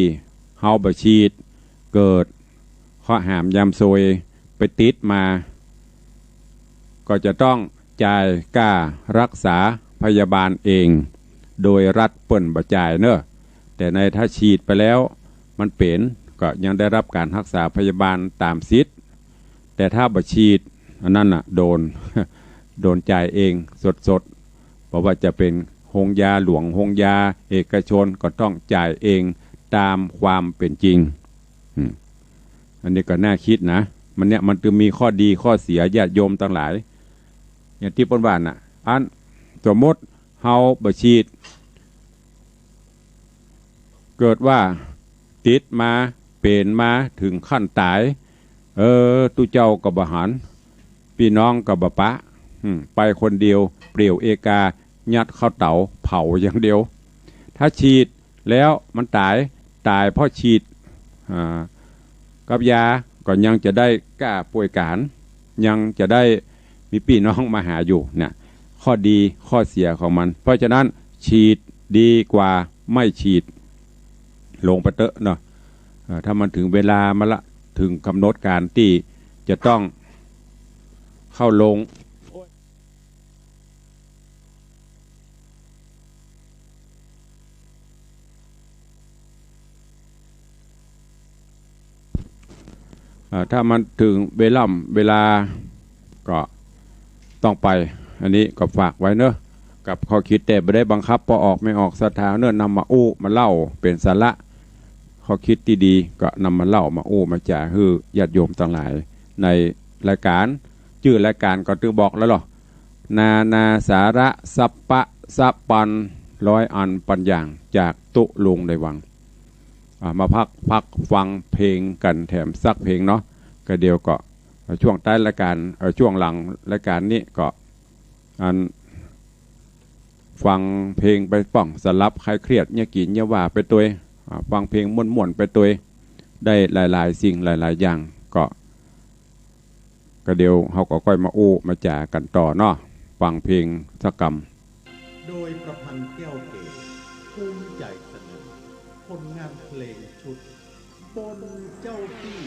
เฮาบ่ฉีดเกิดข้อหามยามซวยไปติดมาก็จะต้องจ่ายค่ารักษาพยาบาลเองโดยรัฐเปิ้นบ่จ่ายเนอะ แต่ในถ้าฉีดไปแล้วมันเป็นก็ยังได้รับการรักษาพยาบาลตามสิทธิ์แต่ถ้าบ่ฉีดอันนั้นน่ะโดน โดนจ่ายเองสดๆเพราะว่าจะเป็นโรงยาหลวงโรงยาเอกชนก็ต้องจ่ายเองตามความเป็นจริงอันนี้ก็น่าคิดนะมันจะมีข้อดีข้อเสียญาติโยมทั้งหลายอย่างที่ปนบ้านน่ะอันสมมติเฮาบ่ฉีดเกิดว่าติดมาเป็นมาถึงขั้นตายตุเจ้ากับบหันพี่น้องกับบปะไปคนเดียวเปลี่ยวเอกายัดเข้าเต๋าเผาอย่างเดียวถ้าฉีดแล้วมันตายเพราะฉีดกับยาก็ยังจะได้กล้าป่วยการยังจะได้มีพี่น้องมาหาอยู่เนี่ยข้อดีข้อเสียของมันเพราะฉะนั้นฉีดดีกว่าไม่ฉีดลงไปเตอะเนาะถ้ามันถึงเวลามาละถึงกำหนดการที่จะต้องเข้าลงถ้ามันถึงเวลาก็ต้องไปอันนี้ก็ฝากไว้เนอะกับข้อคิดแต่ไม่ได้บังคับพอออกไม่ออกศรัทธาเนอะนำมาอู้มาเล่าเป็นสาระข้อคิดที่ดีก็นำมาเล่ามาอู้มาจ่าฮือญาติโยมต่างหลายในรายการชื่อรายการก็ตือบอกแล้วหรอนาสาระสัปปะสัปปันร้อยอันปัญญางจากตุลุงในวังมาพักฟังเพลงกันแถมซักเพลงเนาะก็เดียวก็ช่วงใต้รายการช่วงหลังรายการนี้ก็ฟังเพลงไปป้องสลับใครเครียดเนี่ยกินเนี่ยว่าไปตัวฟังเพลงม่วนๆไปตัวได้หลายๆสิ่งหลายๆอย่างก็เดียวเขาก็ค่อยมาอู้มาจ่ากันต่อเนาะฟังเพลงสักกรรมโดยประพันธ์แก้วเกศภูมิใจเสนอผลงานเพลงชุดบนเจ้าที่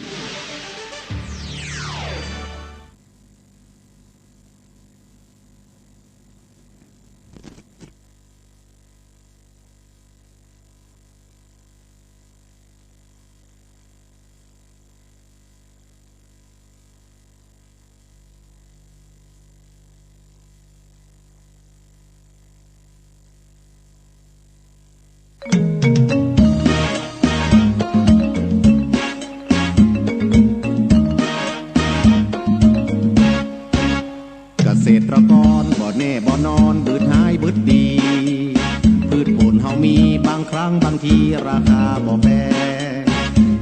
เกษตรกรบ่แน่บ่นอนบืดหายบืดดีพืชผลเฮามีบางครั้งบางทีราคาบ่แพง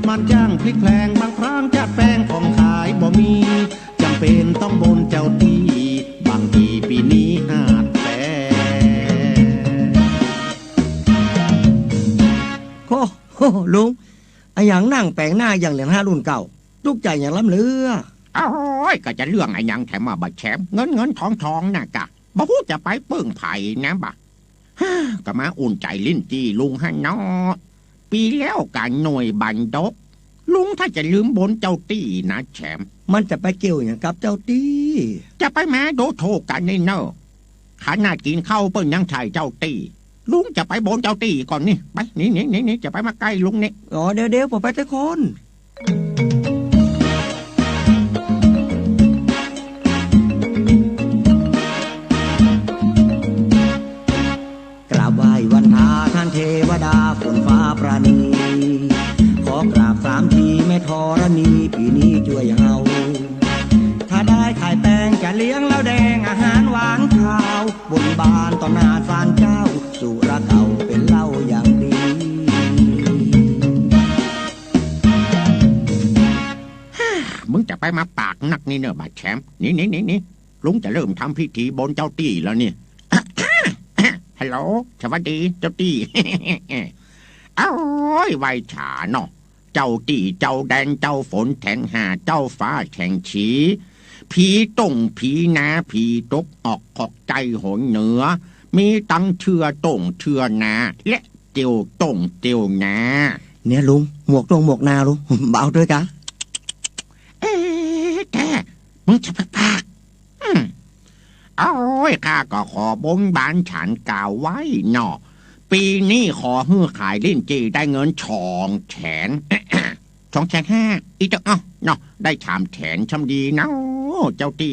มันจ้างพลิกแพลงบางครั้งจัดแปลงของขายบ่มีจำเป็นต้องบนเจ้าที่บางทีปีนี้อาจแพงโอ้ลุงไอ้อย่างนั่งแปลงหน้าอย่างเหรียญ5รุ่นเก่าทุกใจอย่างล้ำเลือโอ้ยก็จะเรื่องไอ้ยังแถมมาบัดแชมเงินทองน่ะกะบ่ฮู้จะไปเปิ้งไผ่นะบะก็มาอุ่นใจลิ้นจีลุงฮะเนาะปีแล้วกันหน่วยบันดกลุงถ้าจะลืมบนเจ้าตี้นะแชมมันจะไปเกี่ยวอย่างกับเจ้าตี้จะไปแม้โดโทกันในเนอะขนาดกินข้าวเปิ้งยังใช่เจ้าตี้ลุงจะไปบนเจ้าตี้ก่อนนี่ไปนี่จะไปมาใกล้ลุงนี่อ๋อเดี๋ยวผมไปทุกคนท่านเทวดาฝนฟ้าประณีขอกราบ3 ทีแม่ธรณีปีนี้ช่วยเอาถ้าได้ขายแป้งจะเลี้ยงแล้วแดงอาหารหวานข้าวบนบานต่อหน้าศาลเจ้าสุระเก่าเป็นเหล้าอย่างดีมึงจะไปมาปากนักนี่เนอะบัดแชมนี่ลุงจะเริ่มทำพิธีบนเจ้าตี้แล้วนี่ฮัลโหลสวัสดีเจ้าตี้ อ้าวไวฉาเนาะเจ้าตี้เจ้าแดงเจ้าฝนแทงหาเจ้าฟ้าแทงฉีผีต้งผีนาผีตกออกใจหนเหนือมีตั้งเชื่อต้งเชื่อนาและเตียวต้งเตียวนาเนี่ยลุงหมวกตรงหมวกนาลุงเบาด้วยกะแกมึงจะไปปากโอ้ยข้าก็ขอบนบานฉันกล่าวไว้เนาะปี ปีนี้ขอฮื้อขายลิ้นจีได้เงิน200,000 250,000อีเจ้าเนาะได้300,000ช่ำดีเนาะเจ้าตี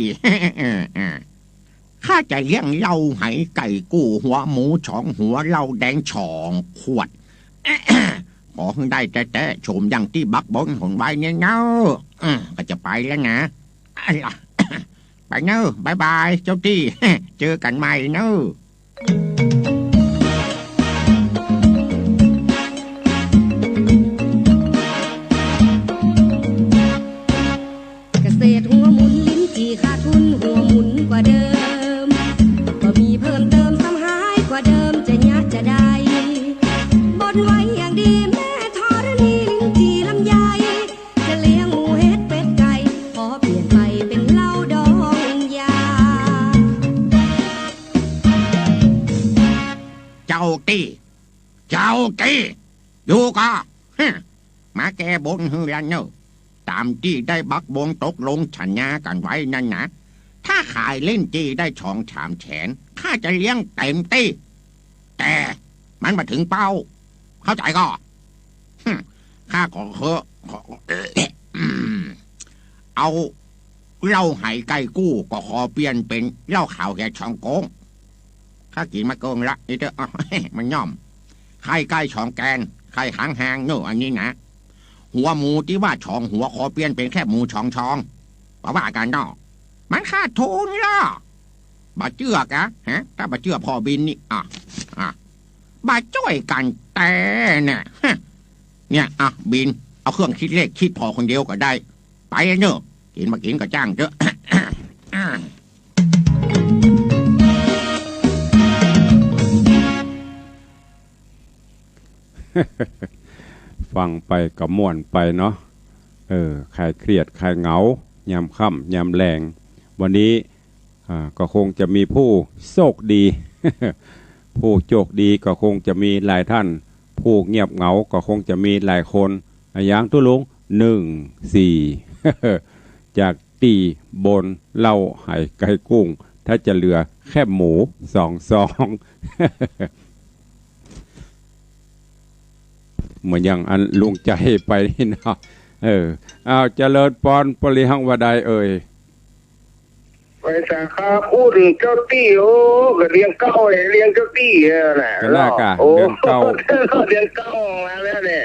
ข้าจะเลี้ยงเหล้าไหไก่กู้หัวหมู2 หัวเหล้าแดง2 ขวด ขอให้ได้แต่ชมอย่างที่บักบนหนไว้เนี่ยเนาะก็จะไปแล้วนะ ไปเนอะบายบายเจ้าตี้ เจอกันใหม่เนอะเกษตรหัวหมุนลิ้นจี่ขาดทุนหัวหมุนกว่าเดิมก็มีเพิ่มเติมซ้ำหายกว่าเดิมจะยะจะได้บนไว้อย่างดีแม่ธรณีลิ้นจี่ลำไยจะเลี้ยงหมูเห็ดเป็ดไก่ขอเปลี่ยนไปเป็นเหล้าดองยา เจ้าตี้อยู่ก็มาแก้บนเฮือนเนอะตามที่ได้บักบงตกลงชัญญากันไว้นั่นนะถ้าขายเล่นจีได้2-3 แสนข้าจะเลี้ยงเต็มที่แต่มันมาถึงเป้าเข้าใจก็ข้าขอเอาเหล้าไหไก่กู้ก็ขอเปลี่ยนเป็นเหล้าขาวแก่ช่องโกงข้ากินมาเกินละนี่เด้อ มันย่อมไข่ไก่ช่องแกนไข่หางเนอะอันนี้นะหัวหมูที่ว่าช่องหัวขอเปลี่ยนเป็นแค่หมูช่องเพราะว่ากันเนาะมันขาดทุนล่ะบาเจือกะฮะถ้าบาเจือพอบินนี่บาจ้อยกันแต่เนี่ยบินเอาเครื่องคิดเลขคิดพอคนเดียวก็ได้ไปเนอะกินมากินก็จ้างเถอะ ฟังไปกับม่วนไปเนาะคลายเครียดคลายเหงายามค่ำยามแรงวันนี้ก็คงจะมีผู้โชคดี ผู้โชคดีก็คงจะมีหลายท่านผู้เงียบเหงาก็คงจะมีหลายคนอย่างตุลุง1-4 จากตีบนเหล้าไหไก่กุ้งถ้าจะเหลือแค่หมู2 เหมือนอย่างอันลุงใจไปนี่เนาะเอาเจริญปอนปริหังวดายไปสาขาพูดถึงเจ้าตี้โอ้ก็เลี้ยงเก้าเลี้ยงเจ้าตี้น่ะก็น่ากะเลี้ยงเก้าเลี้ยงเก้ามาแล้วเนี่ย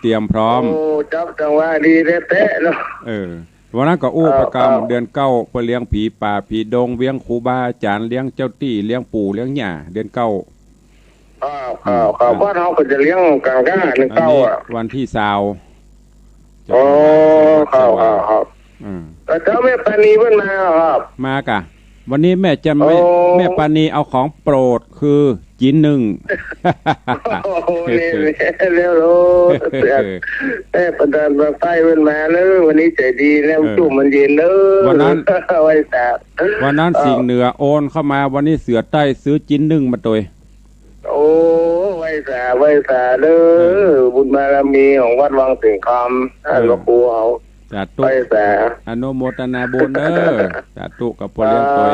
เตรียมพร้อมโอ้จับจังว่าดีแท้ๆเนาะวันนั้นก็ประกรรมเดือนเก้าไปเลี้ยงผีป่าผีดงเลี้ยงครูบาอาจารย์เลี้ยงเจ้าตี้เลี้ยงปู่เลี้ยงหญ้าเดือนเก้าบ้านเราก็จะเลี้ยงกลางก้าเดือนเก้าวันที่20ครับแต่เจ้าแม่ปานีเพิ่นมาครับมากะวันนี้แม่จะแม่ปานีเอาของโปรดคือจีน1โอ้นี่เร็วๆประธานบางไฟเพิ่นมาเลยวันนี้ใจดีแล้วจุ่มมันเย็นเลยวันนั้นสิ่งเหนือโอนเข้ามาวันนี้เสือใต้ซื้อจีน1มาตัวโอ้ไว้สาเด้อบุญบารมีของวัดวังสิงห์คำท่านหลวงปู่เอาสาธุอนุโมทนาบุญเด้อสาธุกับพ่อเลี้ยงตัว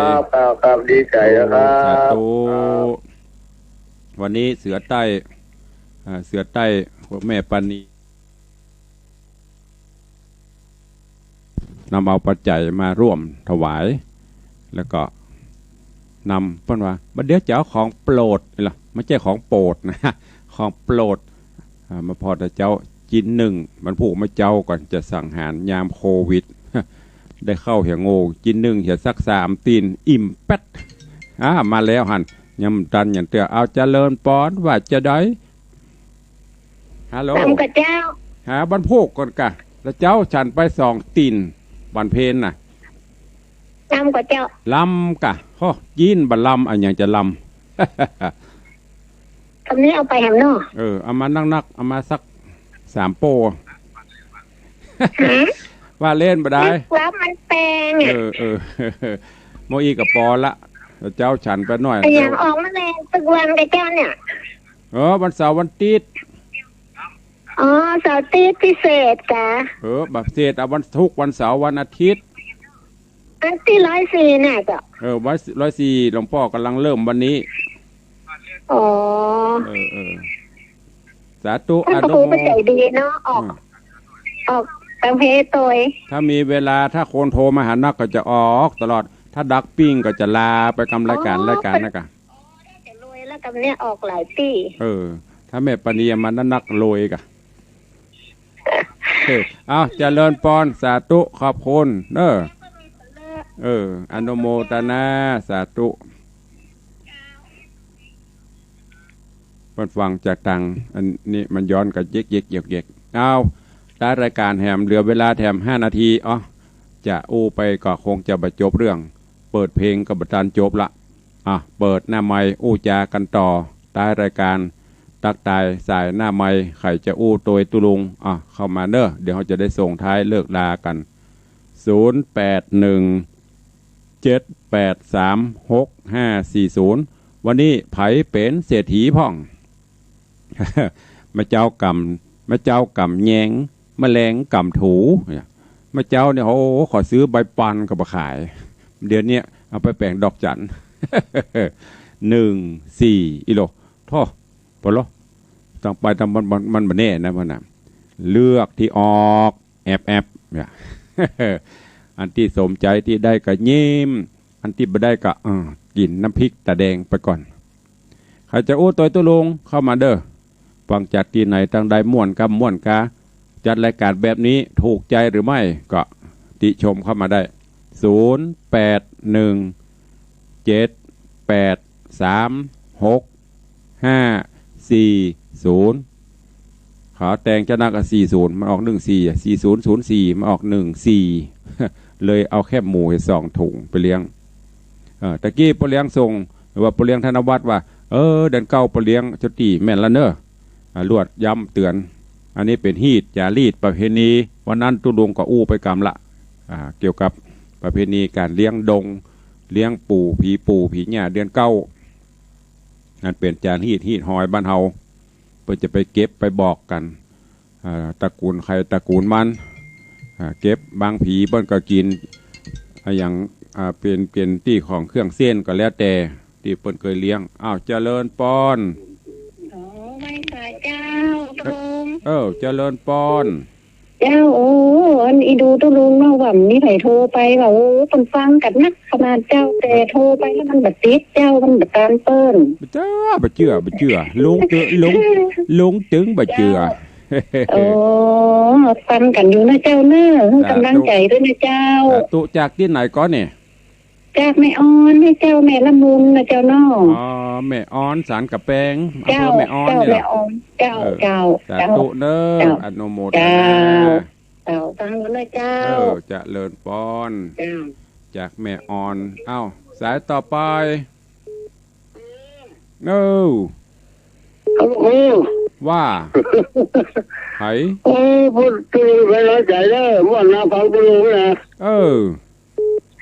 ครับดีใจนะครับสาธุวันนี้เสือใต้แม่ปานีนำเอาปัจจัยมาร่วมถวายแล้วก็นำเพิ่นว่าบัดเดี๋ยวจะเอาของโปรดนี่ล่ะไม่ใช่ของโปรดนะของโปรดมาพอแต่เจ้าจีน1มันผูกมาเจ้าก่อนจะสั่งหารยามโควิดได้เข้าเหี่ยโง่จีน1เหี่ยสัก3 ตีนอิ่มแป๊ดมาแล้วหันยำตันอย่างเตือเอาเจริญปอนว่าจะได้ฮัลโหลกับเจ้าหาบรรพกก่อนกะแล้วเจ้าฉันไป2 ตีนวันเพนน่ะลำกับเจ้าลำกะโอ้ยินบัลลำอันอย่างจะลคำนี้เอาไปแฮมโน่เอามานักเอามาสัก3 โปว่าเล่นบ่ได้รับมันแปลงโมอีกับปอละเจ้าฉันไปหน่อยอย่างออกมาแรงตึกวันกับเจ้าเนี่ยวันเสาร์วันติดเสาร์ติดพิเศษกะแบบพิเศษวันทุกวันเสาร์วันอาทิตย์อันที่104น่ะจ้ะวัน104หลวงพ่อกำลังเริ่มวันนี้ อ๋อสาธุอ ท่านพระ นุ ครู โม ก็ใจดีเนาะออกตามเพศตัวเอง ถ้ามีเวลาถ้าคนโทรมาหานักก็จะออกตลอดถ้าดักปิ้งก็จะลาไปกำรายการนะกะจะรวยแล้วกับเนี่ยออกหลายปี ถ้าแม่ปณีมันนักรวยกะเอาเจริญพรสาธุขอบคุณอนุโมทนาสาธุเปิดฟังจากตังอันนี้มันย้อนกับเย็กเอาได้รายการแถมเหลือเวลาแถม5 นาทีจะอู้ไปก็คงจะบรรจบเรื่องเปิดเพลงกับบัตรจบละเปิดหน้าไม้อู้จากันต่อได้รายการตักตายสายหน้าไม้ไข่จะอู้ตัวตุลุงเข้ามาเนอะเดี๋ยวเขาจะได้ส่งท้ายเลิกลากัน0817836540วันนี้ไผเป็นเศรษฐีพ่อง มาเจ้ากำแยงแมลงกำถูมาเจ้าเนี่ยขอซื้อใบปันกับมาขายเดี๋ยวนี้เอาไปแปลงดอกจัน 1-4อิโลท่อปะโลต้องไปทำมันแน่นะพ่อนะเลือกที่ออกแอบเนี่ย อันที่สมใจที่ได้ก็ยิ้มอันที่ไม่ได้ก็กินน้ำพริกตาแดงไปก่อนใครจะอู้ตัวลงเข้ามาเด้อฟังจัดที่ไหนทางใดม่วนกาจัดรายการแบบนี้ถูกใจหรือไม่ก็ติชมเข้ามาได้0817836540ขาแตงจะนัก40มันออก144004มันออก14เลยเอาแค่หมู2 ถุงไปเลี้ยงตะกี้ปเลี้ยงส่งหรือว่าปเลี้ยงธนวัฒน์ว่าเดินเก้าปเลี้ยงจตีแม่นละเนอลวดย้ำเตือนอันนี้เป็นฮีดอย่ารีดประเพณีวันนั้นตุลุงก็อู้ไปกรรมละเกี่ยวกับประเพณีการเลี้ยงดงเลี้ยงปู่ผีหญ้าเดือนเก้านั่นเป็นจานฮีดหอยบ้านเฮาเพื่อจะไปเก็บไปบอกกันตระกูลใครตระกูลมันเก็บบางผีบ้านก็กินอย่างเป็นที่ของเครื่องเส้นก็แล้วแต่ที่เปิ้นเคยเลี้ยงเจริญปอนไม่ค่ะเจ้าตุลุงเจริญปอนเจ้าอันอีดูตุลุงเนาะว่ามีไผโทรไปว่าคนฟังกันนักขนาดเจ้าแต่โทรไปแล้วมันแบบติดเจ้ามันแบบการเปิ้นบ่เชื่อลุงตึงบ่เชื่อฟังกันอยู่นะเจ้าเนอะกำลังใจด้วยนะเจ้าตุจากที่ไหนก่อนเนี่ยจากแม่ออนให้เจ้าแม่ละมุนนะเจ้าเนาะแม่ออนสารกับแปงเจ้าแม่ออนเนี่ยเจ้าสาธุเนออนุโมทนาเจ้าฟังกันเลยเจ้าจะเลิศปอนจากแม่ออนสายต่อไปว่าไผพูดตุลุงไปร้อยใจเด้อม่วนน้าฟังตุลุงนะ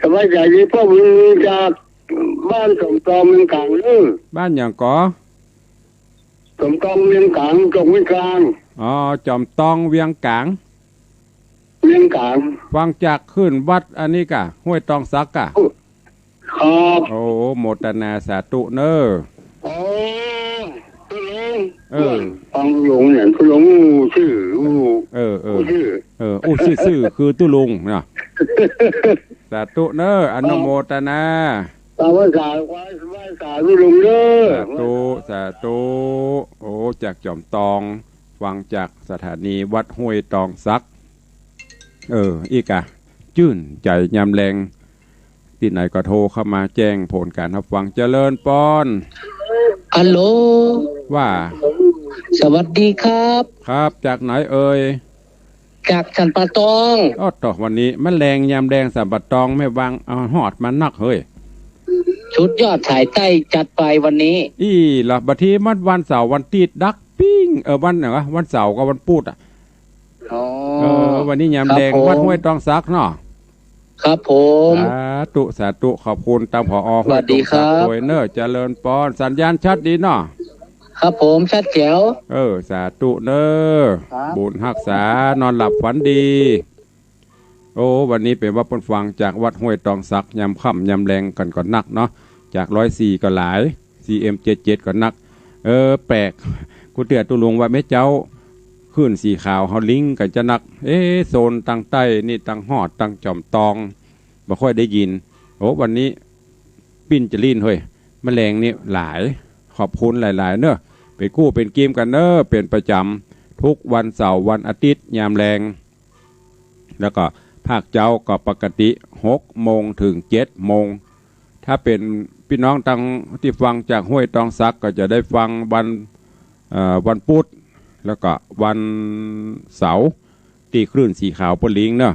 สบายใจดีพ่อมึงจากบ้านสมตอมเมืองกลางบ้านอย่างก่อสมตอมเมืองกลางจงเมืองกลางจอมตองเวียงกลางฟังจากขึ้นวัดอันนี้กะห้วยตองซักกะครับโมทนาสาธุเนอฟังลุงเนี่ยตุลุงชื่อชื่อคือตุลุงเนาะสาธุเนออนุโมทนาว่าสาตุลุงเนอสาธุจากจอมตองฟังจากสถานีวัดห้วยตองซักอีกจื่นใจยำแรงที่ไหนก็โทรเข้ามาแจ้งผลการรับฟังเจริญปอนฮัลโหลว่าสวัสดีครับจากไหนเอ่ยจากสันปะตองต่อวันนี้มันแรงยำแดงสันปะตองไม่วางหอดมันนักเฮ้ยชุดยอดสายใต้จัดไปวันนี้ล่ะบัดทีมันวันเสาร์วันตีดดักปิ้งวันไหนวะวันเสาร์กับวันพุธวันนี้ยำแดงวัดห้วยตองซักเนาะครับผมสาธุขอบคุณตามผอสวัสดีครับโดยเนอเจริญปอนสัญญาณชัดดีเนาะครับผมชัดแจ๋วสาธุเนอบุญรักษานอนหลับฝันดีวันนี้เป็นว่าเพิ่นฟังจากวัดห้วยตองซักยำค่ำยำแรงกันก่อนนักเนาะจาก104ก็หลาย CM77 ก็นัก แปลกกูเตือนตุลุงว่าแม่เจ้าขึ้นสีขาวเฮาลิงกันจะนักโซนตังใต้นี่ตังหอดตังจอมตองบ่ค่อยได้ยินโอ้วันนี้ปิ้นจะลีนเฮ้ยแมลงนี่หลายขอบคุณหลายๆเนอะเป็นกู้เป็นเกมกันเนอะเป็นประจำทุกวันเสาร์วันอาทิตย์ยามแรงแล้วก็ภาคเจ้าก็ปกติ6 โมงถึง 7 โมงถ้าเป็นพี่น้องตังที่ฟังจากห้วยตองซักก็จะได้ฟังวันพุธแล้วก็วันเสาร์ตีคลื่นสีขาวปนลิงเนอะ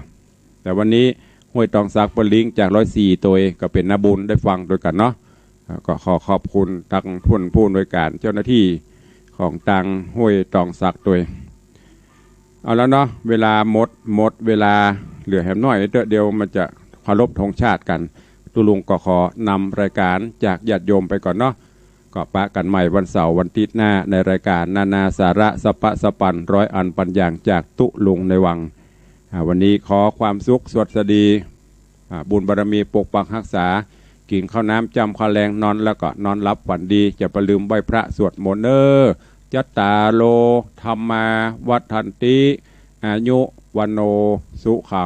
แต่วันนี้ห้วยตองซักปนลิงจาก104ตัวก็เป็นนาบุญได้ฟังด้วยกันเนาะก็ขอบคุณทางผู้โดยการเจ้าหน้าที่ของตังห้วยตองซักตัวเอาแล้วเนาะเวลาหมดเวลาเหลือแหมน้อยเดียวมันจะเคารพธงชาติกันตุลุงก็ขอนำรายการจากญาติโยมไปก่อนเนาะก็ปะกันใหม่วันเสาร์วันอาทิตย์หน้าในรายการนานาสาระสปะสปันร้อยอันปัญญางจากตุลุงในวังวันนี้ขอความสุขสวัสดีบุญบารมีปกปักรักษากินข้าวน้ำจำข้าวแรงนอนแล้วก็นอนรับฝันดีจะประลืมไหว้พระสวดมนต์จัตตาโลธรรมาวัฏันติอายุวันโนสุขัง